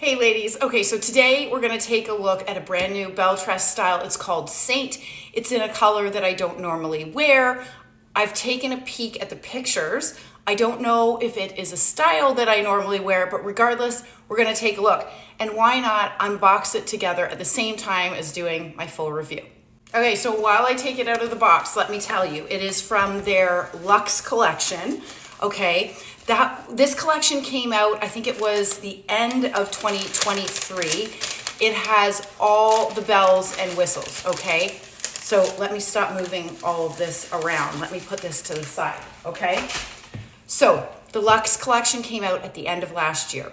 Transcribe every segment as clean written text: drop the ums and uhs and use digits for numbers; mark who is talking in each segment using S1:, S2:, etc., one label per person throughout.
S1: Hey ladies, okay, so today we're gonna take a look at a brand new BELLETRESS style. It's called Saint. It's in a color that I don't normally wear. I've taken a peek at the pictures. I don't know if it is a style that I normally wear, but regardless, we're gonna take a look. And why not unbox it together at the same time as doing my full review. Okay, so while I take it out of the box, let me tell you, it is from their Luxe collection, okay? This collection came out, I think it was the end of 2023. It has all the bells and whistles, okay? So let me stop moving all of this around. Let me put this to the side, okay? So the Luxe collection came out at the end of last year.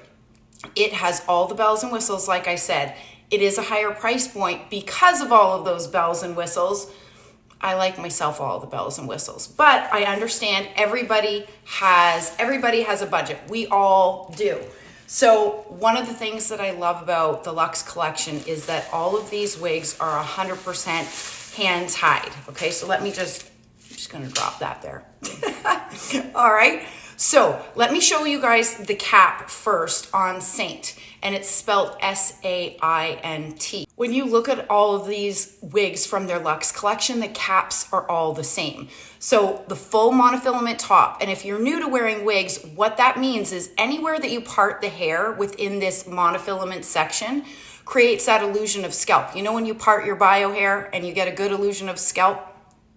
S1: It has all the bells and whistles, like I said. It is a higher price point because of all of those bells and whistles. I like myself all the bells and whistles, but I understand everybody has a budget. We all do. So one of the things that I love about the Luxe collection is that all of these wigs are 100% hand tied. Okay, so I'm just gonna drop that there. All right, so let me show you guys the cap first on Saint, and it's spelled S-A-I-N-T. When you look at all of these wigs from their Luxe collection, the caps are all the same. So the full monofilament top, and if you're new to wearing wigs, what that means is anywhere that you part the hair within this monofilament section creates that illusion of scalp. You know when you part your bio hair and you get a good illusion of scalp,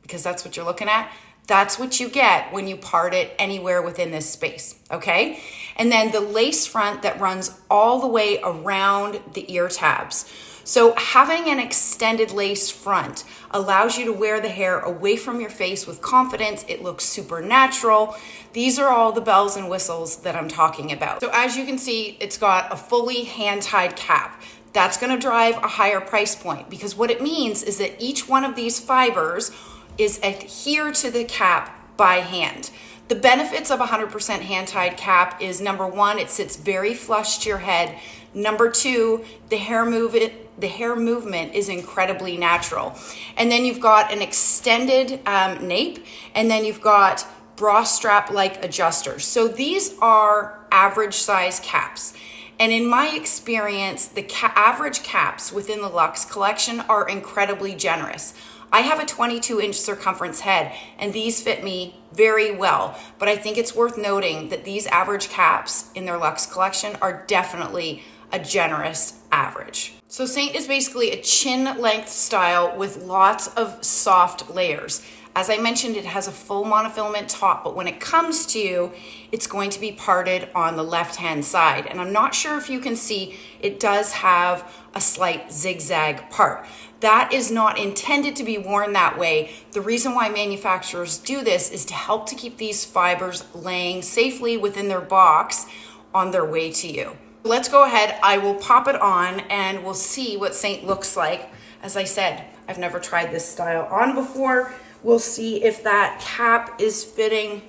S1: because that's what you're looking at? That's what you get when you part it anywhere within this space, okay? And then the lace front that runs all the way around the ear tabs. So having an extended lace front allows you to wear the hair away from your face with confidence. It looks super natural. These are all the bells and whistles that I'm talking about. So as you can see, it's got a fully hand-tied cap. That's gonna drive a higher price point because what it means is that each one of these fibers is adhered to the cap by hand. The benefits of 100% hand-tied cap is number one, it sits very flush to your head. Number two, the hair movement is incredibly natural. And then you've got an extended nape, and then you've got bra strap-like adjusters. So these are average size caps. And in my experience, the average caps within the Luxe collection are incredibly generous. I have a 22-inch circumference head, and these fit me very well, but I think it's worth noting that these average caps in their Luxe collection are definitely a generous average. So Saint is basically a chin-length style with lots of soft layers. As I mentioned, it has a full monofilament top, but when it comes to you, it's going to be parted on the left-hand side. And I'm not sure if you can see, it does have a slight zigzag part. That is not intended to be worn that way. The reason why manufacturers do this is to help to keep these fibers laying safely within their box on their way to you. Let's go ahead, I will pop it on and we'll see what Saint looks like. As I said, I've never tried this style on before. We'll see if that cap is fitting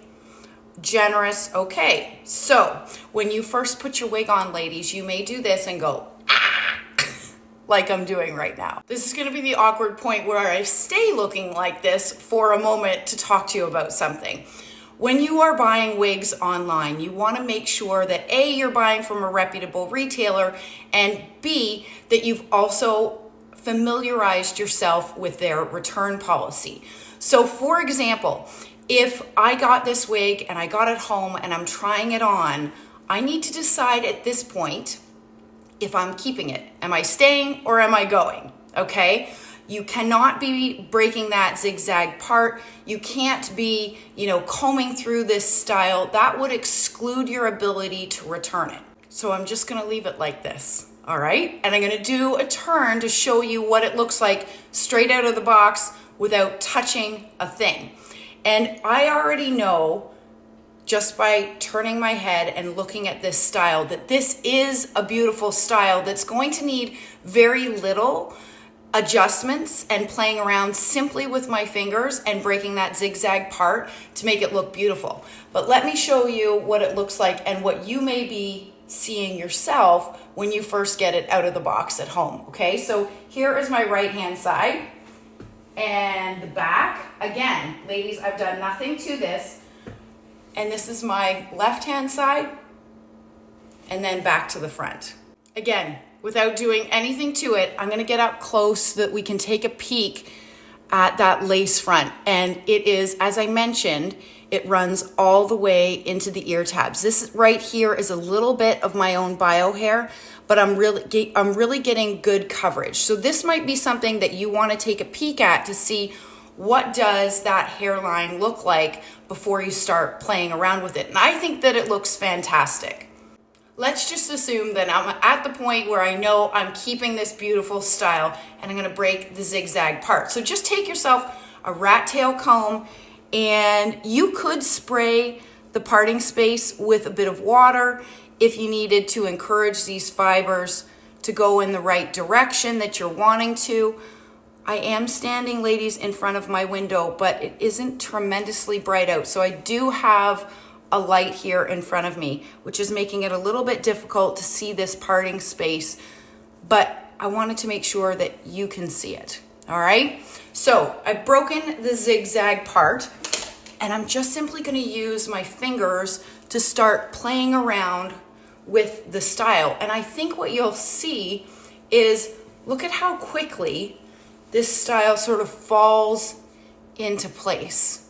S1: generous. Okay, so when you first put your wig on, ladies, you may do this and go, like I'm doing right now. This is gonna be the awkward point where I stay looking like this for a moment to talk to you about something. When you are buying wigs online, you wanna make sure that A, you're buying from a reputable retailer, and B, that you've also familiarized yourself with their return policy. So for example, if I got this wig and I got it home and I'm trying it on, I need to decide at this point if I'm keeping it. Am I staying or am I going? Okay? You cannot be breaking that zigzag part. You can't be, combing through this style. That would exclude your ability to return it. So I'm just gonna leave it like this, all right? And I'm gonna do a turn to show you what it looks like straight out of the box without touching a thing. And I already know just by turning my head and looking at this style that this is a beautiful style that's going to need very little adjustments and playing around simply with my fingers and breaking that zigzag part to make it look beautiful. But let me show you what it looks like and what you may be seeing yourself when you first get it out of the box at home, okay? So here is my right-hand side and the back. Again, ladies, I've done nothing to this. And this is my left-hand side and then back to the front. Again, without doing anything to it, I'm gonna get up close so that we can take a peek at that lace front. And it is, as I mentioned, it runs all the way into the ear tabs. This right here is a little bit of my own bio hair, but I'm really getting good coverage. So this might be something that you want to take a peek at to see what does that hairline look like before you start playing around with it. And I think that it looks fantastic. Let's just assume that I'm at the point where I know I'm keeping this beautiful style and I'm gonna break the zigzag part. So just take yourself a rat tail comb, and you could spray the parting space with a bit of water if you needed to encourage these fibers to go in the right direction that you're wanting to. I am standing, ladies, in front of my window, but it isn't tremendously bright out. So I do have a light here in front of me, which is making it a little bit difficult to see this parting space, but I wanted to make sure that you can see it, all right? So I've broken the zigzag part, and I'm just simply gonna use my fingers to start playing around with the style. And I think what you'll see is, look at how quickly this style sort of falls into place.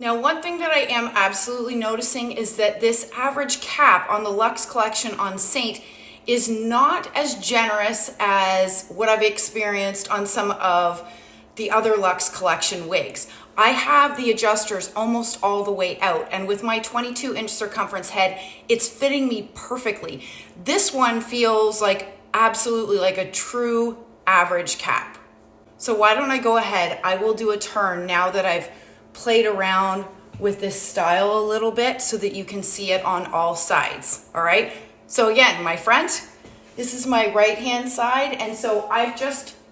S1: Now, one thing that I am absolutely noticing is that this average cap on the Luxe collection on Saint is not as generous as what I've experienced on some of the other Luxe collection wigs. I have the adjusters almost all the way out, and with my 22-inch circumference head, it's fitting me perfectly. This one feels like absolutely like a true average cap. So why don't I go ahead, I will do a turn now that I've played around with this style a little bit so that you can see it on all sides, all right? So again, my front, this is my right-hand side, and so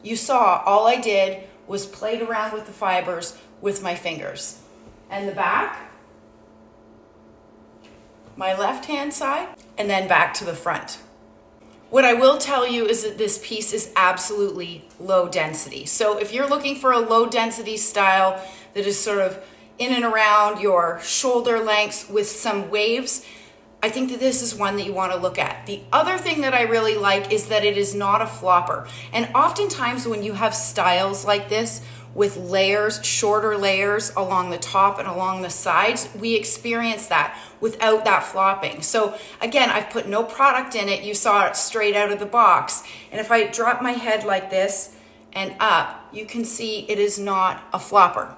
S1: you saw all I did was played around with the fibers with my fingers. And the back, my left-hand side, and then back to the front. What I will tell you is that this piece is absolutely low density. So if you're looking for a low density style that is sort of in and around your shoulder lengths with some waves, I think that this is one that you want to look at. The other thing that I really like is that it is not a flopper. And oftentimes when you have styles like this with layers, shorter layers along the top and along the sides, we experience that without that flopping. So again, I've put no product in it. You saw it straight out of the box. And if I drop my head like this and up, you can see it is not a flopper.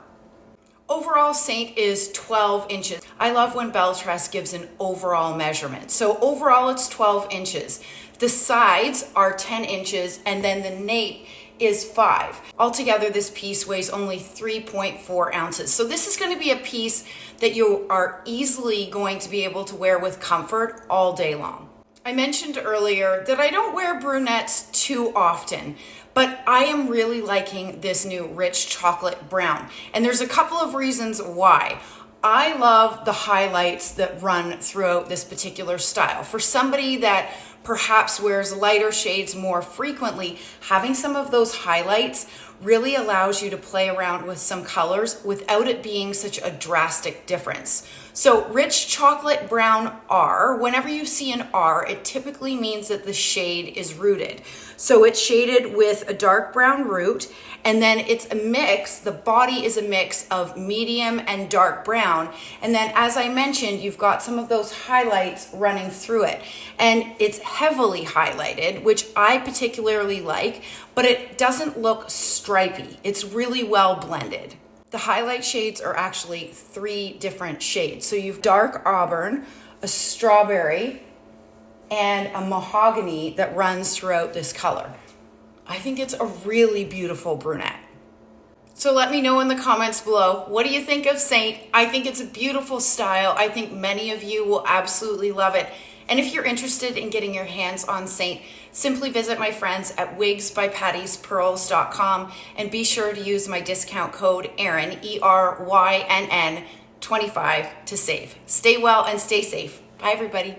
S1: Overall, Saint is 12 inches. I love when BELLETRESS gives an overall measurement. So overall, it's 12 inches. The sides are 10 inches, and then the nape is 5. Altogether, this piece weighs only 3.4 ounces. So this is going to be a piece that you are easily going to be able to wear with comfort all day long. I mentioned earlier that I don't wear brunettes too often, but I am really liking this new rich chocolate brown. And there's a couple of reasons why. I love the highlights that run throughout this particular style. For somebody that perhaps wears lighter shades more frequently, having some of those highlights really allows you to play around with some colors without it being such a drastic difference. So rich chocolate brown R, whenever you see an R, it typically means that the shade is rooted. So it's shaded with a dark brown root, and then it's a mix, the body is a mix of medium and dark brown. And then as I mentioned, you've got some of those highlights running through it. And it's heavily highlighted, which I particularly like, but it doesn't look stripy. It's really well blended. The highlight shades are actually 3 different shades. So you've dark auburn, a strawberry, and a mahogany that runs throughout this color. I think it's a really beautiful brunette. So let me know in the comments below, what do you think of Saint? I think it's a beautiful style. I think many of you will absolutely love it. And if you're interested in getting your hands on Saint, simply visit my friends at wigsbypattispearls.com and be sure to use my discount code ERYNN, ERYNN 25 to save. Stay well and stay safe. Bye everybody.